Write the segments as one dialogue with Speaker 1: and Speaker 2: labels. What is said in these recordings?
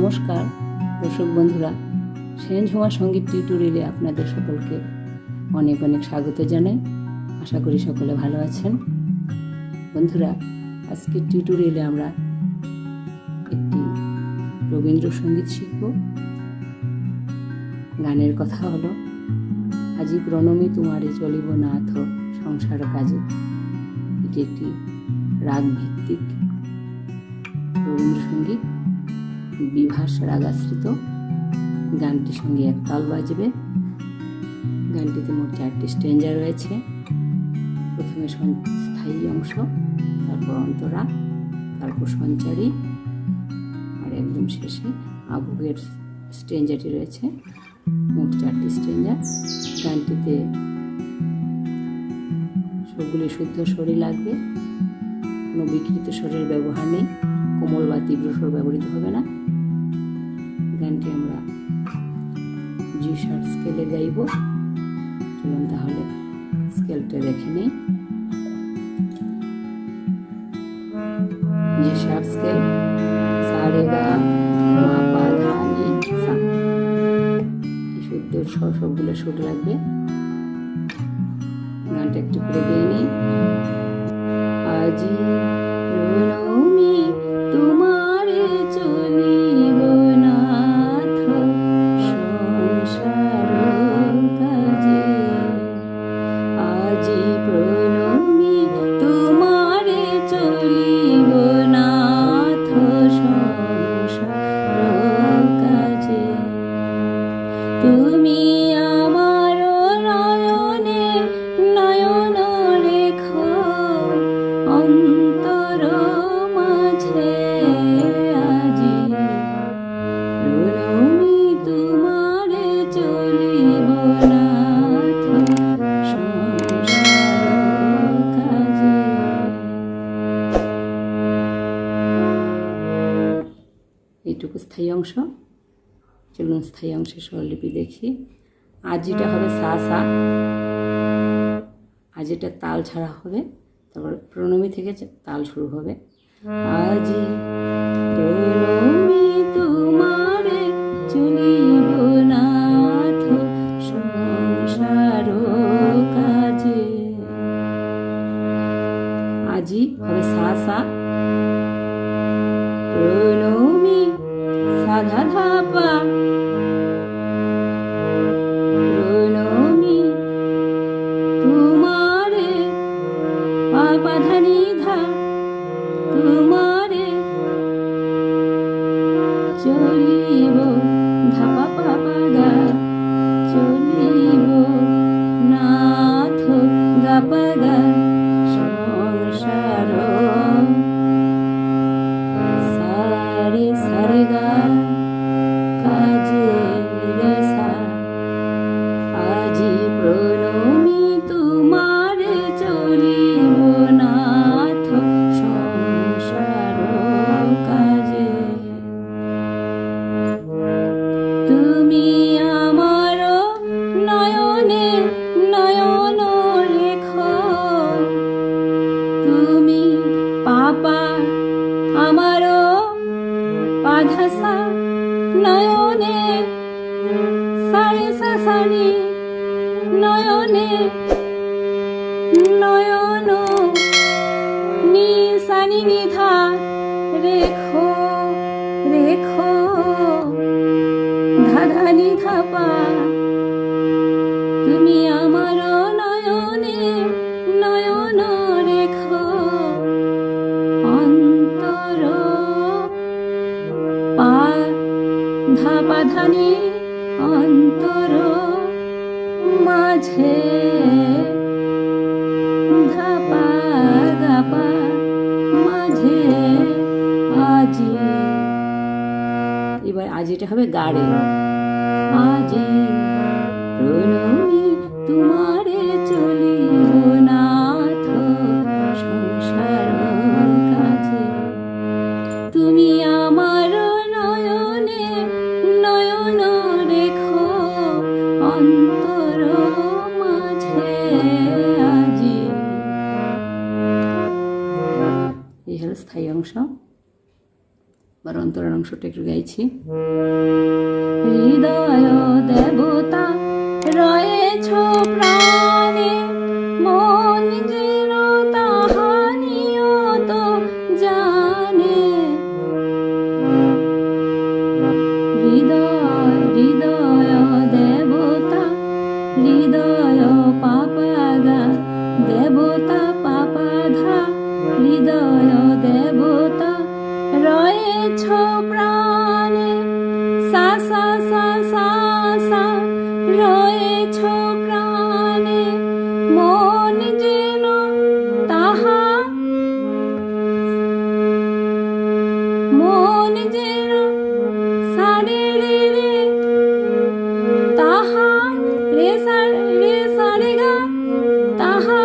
Speaker 1: নমস্কার দর্শক বন্ধুরা, সেনঝুমা সঙ্গীত টিউটোরিয়ালে আপনাদের সকলকে অনেক অনেক স্বাগত জানাই। আশা করি সকলে ভালো আছেন। বন্ধুরা, আজকের টিউটোরিয়ালে আমরা একটি রবীন্দ্রসঙ্গীত শিখব। গানের কথা হলো আজি প্রণমী তোমারে চলিব নাথ সংসার কাজে। এটি একটি রাগ ভিত্তিক রবীন্দ্রসঙ্গীত, বিভাস রাগাশ্রিত। গানটির সঙ্গে এক তাল বাজবে। গানটিতে মোট 4টি স্ট্যাঞ্জা রয়েছে। প্রথমে স্থায়ী অংশ, তারপর অন্তরা, তারপর সঞ্চারী, আর একদম শেষে আবুকের স্ট্যাঞ্জাটি রয়েছে। মোট 4টি স্ট্যাঞ্জা। গানটিতে সবগুলি শুদ্ধ স্বরই লাগবে, কোনো বিকৃত স্বরের ব্যবহার নেই, কোমল বা তীব্র স্বর ব্যবহৃত হবে না। গানটি আমরা জি শার্প স্কেলে গাইব। চলুন তাহলে স্কেলটা দেখে নেই। জি শার্প স্কেল, সা রে গা মা পা ধা নি সা। এই শুদ্ধ স্বর সবগুলো সুর লাগবে। গানটা একটু করে গেয়ে নিই। আজি প্রণমী তোমারে চলিব নাথ সংসার কাজে। আজি প্রণমী তোমারে চলিব নাথ সংসার কাজে। তুমি আমার নয়নে নয়ন রেখো অন্তর মাঝে। আজি প্রণমী তোমারে চলিব নাথ সংসার কাজে। এইটুকু স্থায়ী অংশ। চলুন স্থায়ী অংশের স্বরলিপি দেখি। আজিটা হবে সা সা, আজিটা তাল ছাড়া হবে, তারপর প্রণমী থেকে তাল শুরু হবে। আজি প্রণমী তোমারে চলিব নাথ সংসার কাজে। আজি হবে সা সা, প্রণমী সা ধা ধা পা, প্রণমী তোমারে পা পা ধা নি ধা, তোমারে চলিব ধা পা পা পা গা, চলিব নাথ গা পা গা সংসার। সারে সারে গা কাজে রে সা। আজি প্রণমী তোমারে চলিব নাথ সংসার কাজে। তুমি আমার নয়নে নয়ন রেখো, তুমি পাপা আমার পাধাসা নয়নে, সারে সা সা নি নয়নে নয়ন নি সা নি নি ধা রেখো রেখো ধা ধা নি ধা পা। তুমি আমার নয়নে নয়ন রেখো অন্তর পা ধা পা ধা নি অন্তর মাঝে ধা পা গা পা মাঝে। আজি, এবার আজিটা হবে গাড়ে। আজি প্রণমী তোমারে চলিব নাথ সংসার কাজে। তুমি আমার নয়নে নয়ন রেখো অন্তর মাঝে। আজি, এই হলো স্থায়ী অংশ। এবার অন্তরার অংশটা একটু গাইছি। হৃদয় দেবতা রয়েছ প্রাণে, মন যেন তাহা নিয়ত জানে। হৃদয় হৃদয় দেবতা, হৃদয় পাপাগা দেবতা পাপাধা, হৃদয় দেবতা রয়েছ প্রাণে, সা সা সা সা সা রয়েছ প্রাণে, মন যেন তাহা, মন যেন সারে রে রে তাহা, রে সা রে গা তাহা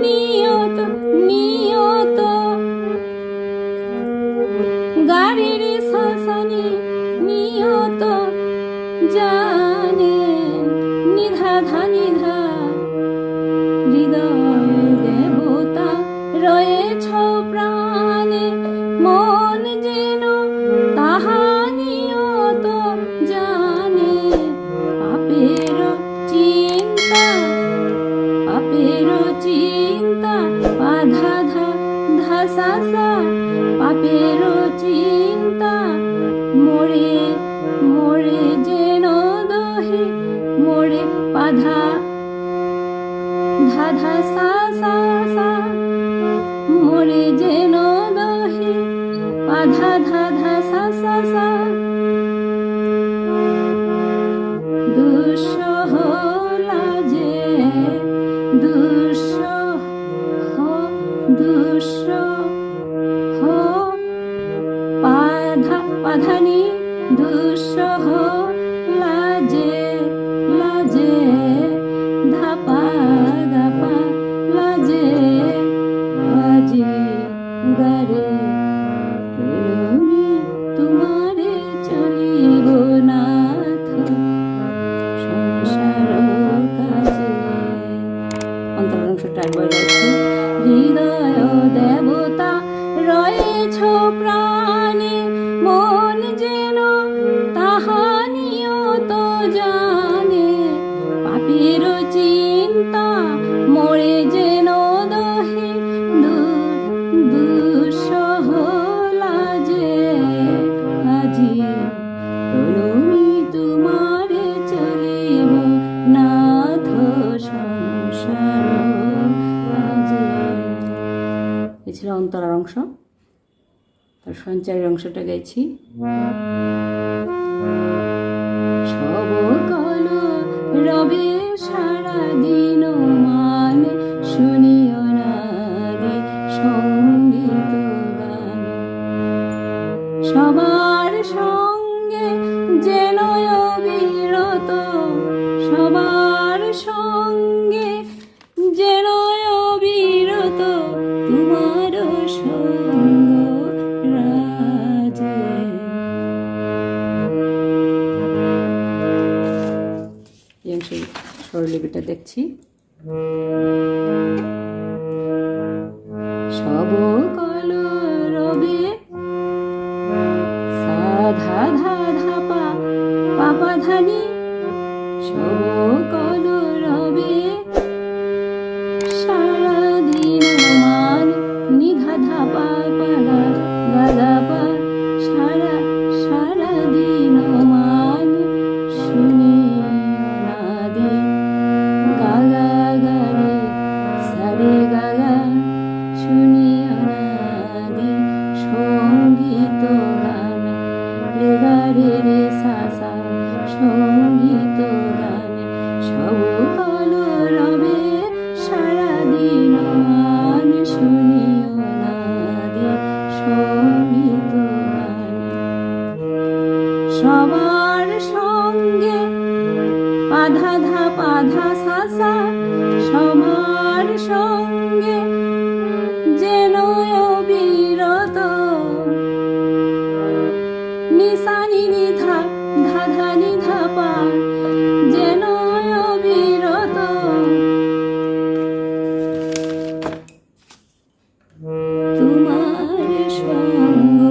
Speaker 1: নিয়ত নিয়ত, গারে রে সা সা নি নিয়ত জানে, নিধা ধা নিধা। হৃদয় দেবতা রয়েছ প্রাণে, মন যেন তাহা নিয়ত জানে। পাপের চিন্তা, পাপের চিন্তা আধা ধা ধা সা সা, পাপের চিন্তা মোরে মোরে যেন দহে, মোরে পাধা ধা ধা সা সা সা, মোরে যেন দহে পাধা ধা ধা সা সা সা। দুঃসহ লাজে দুঃসহ দুঃসহ পাধা পাধানি, দুঃসহ লাজে লাজে ধাপা গাপা লাজে লাজে গারে, তুমি তোমারে চলিব নাথ সংসার কাজে। অন্তর অংশটা একবার গাইছি। হৃদয় দেবতা রয়েছ প্রাণে, মন যেন তাহা নিয়ত জানে। পাপের চিন্তা মোরে যেন দহে, দুঃসহ লাজে আজি, তুমি তোমারে চলিব নাথ সংসার কাজে। এ ছিল অন্তরার অংশ। তার সঞ্চারের অংশটা গাইছি। সব কাল রবে সারা দিন মান, শুনিও না রে সঙ্গীত গান। সবার সঙ্গে যেন অবিরত, সবার সঙ্গে যেন অবিরত, তোমার সঙ্গ রাজে। এই অংশে স্বরলিপিটা দেখছি। সব কাল রবে সাধা ধা ধাপা পাপা ধানি, সব কাল রবে সারা দিন মান, নিধা ধাপা পাগা গাগা পা, সারা সারা দিন মান শুনি অনাদি, গাগা গারে সারে গাগা শুনি অনাদি, সঙ্গীত গান রে গা রে রে সা সা, সঙ্গীত গান। সব কাল রবে সারা দিন মান, শুনি অনাদি, সঙ্গীত গান। সবার সঙ্গে পাধা ধা পাধা সা সা, সবার সঙ্গে যেন অবিরত, নিশানি নিধা ধা ধা নিধা পা, যেন অবিরত। তোমার সঙ্গ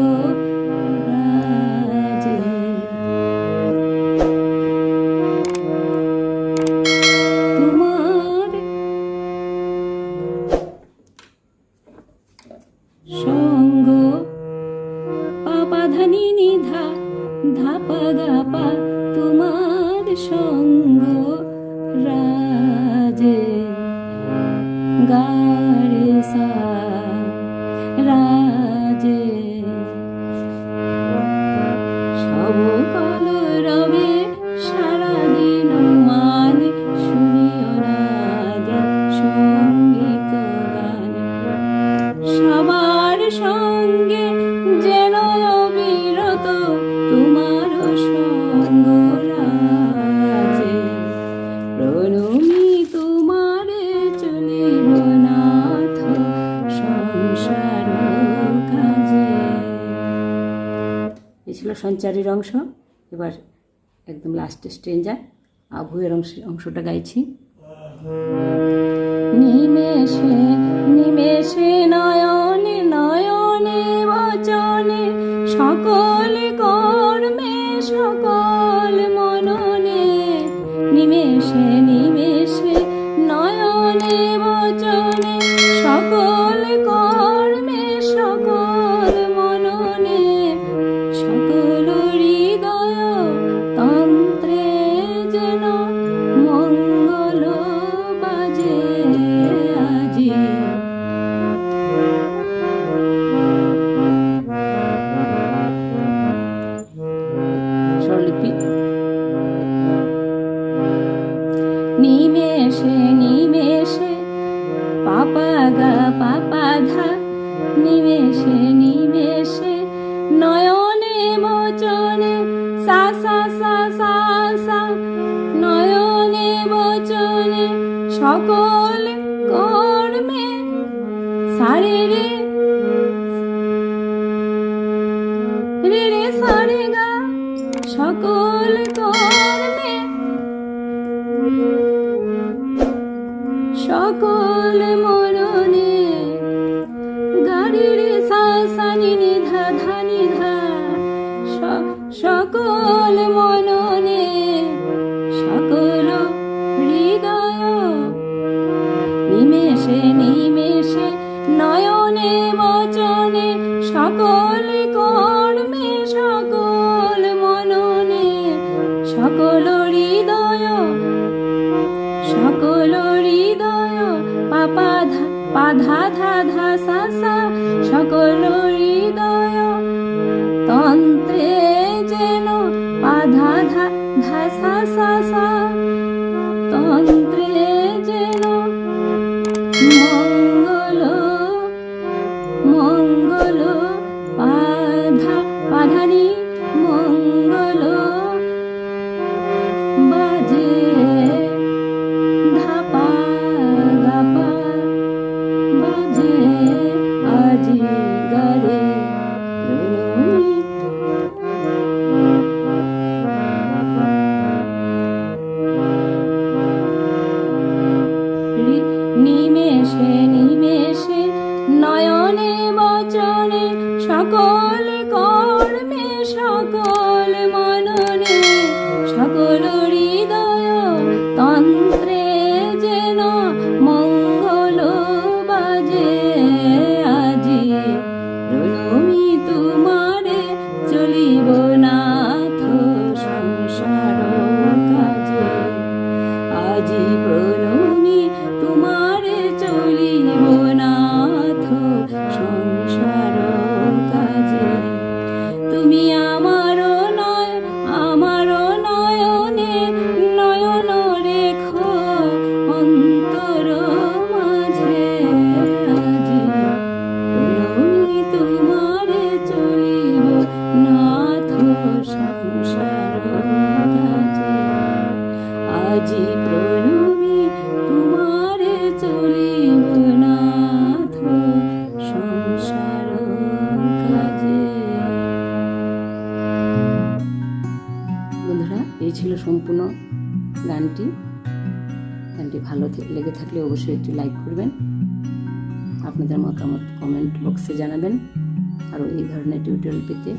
Speaker 1: প্রণমি তোমারে চলিব নাথ সংসার কাজে। এই ছিল সঞ্চারীর অংশ। এবার একদম লাস্টে স্ট্রেঞ্জার আভুয়ের অংশটা গাইছি। নিমেষে নিমেষে নয়নে নয়নে বচনে সকল কর্মে সকল মননে, নিমেষে নিমেষে নয়নে বচনে সকল কর্মে সকল মননে, সকল হৃদয় তন্ত্রে যেন মঙ্গল বাজে আজি। স্বরলিপি। নিমেষে নিমেষে পাপা গা পাপা ধা, নিমেষে নিমেষে নয়নে বচনে সা সা সা সা সা, নয়নে বচনে সকল কর্মে সারে রে রে রে সারে গা, সকল কর্মে সকল মননে, গাড়ি রে সা সা নি নি ধা ধা নি ধা, সকল মননে সকল হৃদয়। নিমেষে নিমেষে নয়নে বচনে সকল কর্মে সকল মননে, সকল হৃদয় সকল হৃদয় পাপা ধা পা ধা ধা ধা সা সা, সকল হৃদয় তন্ত্রে যেন পা ধা ধা ধা সা সা সা, তন্ত্রে যেন মঙ্গল মঙ্গল পাধানি মঙ্গল বাজে ধাপা গাপা বাজে আজি গারে। নিমেষে নিমেষে নয়নে বচনে সকল কর্মে সকল মননে, সকল হৃদয় তন্ত্রে যেন মঙ্গল বাজে আজি। প্রণমি তোমারে চলিব নাথ সংসার কাজে আজি। প্রণমি তোমারে চলিব নাথ সংসার কাজে। তুমি আমার নয় আমার নয়নে নয়ন রেখো অন্তর মাঝে আজি। প্রণমি তোমারে চলিব নাথ সংসার কাজে আজি। প্রণমি তোমারে চলিব নাথ সংসার কাজে। বন্ধুরা, এই ছিল সম্পূর্ণ গানটি। গানটি ভালো লেগে থাকলে অবশ্যই একটি লাইক করবেন, আপনাদের মতামত কমেন্ট বক্সে জানাবেন। আর এই ধরনের টিউটোরিয়াল পেতে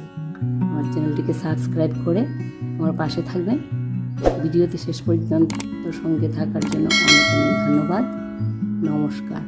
Speaker 1: আমার চ্যানেলটিকে সাবস্ক্রাইব করে আমার পাশে থাকবেন। ভিডিওতে শেষ পর্যন্ত সঙ্গে থাকার জন্য অনেক অনেক ধন্যবাদ। নমস্কার।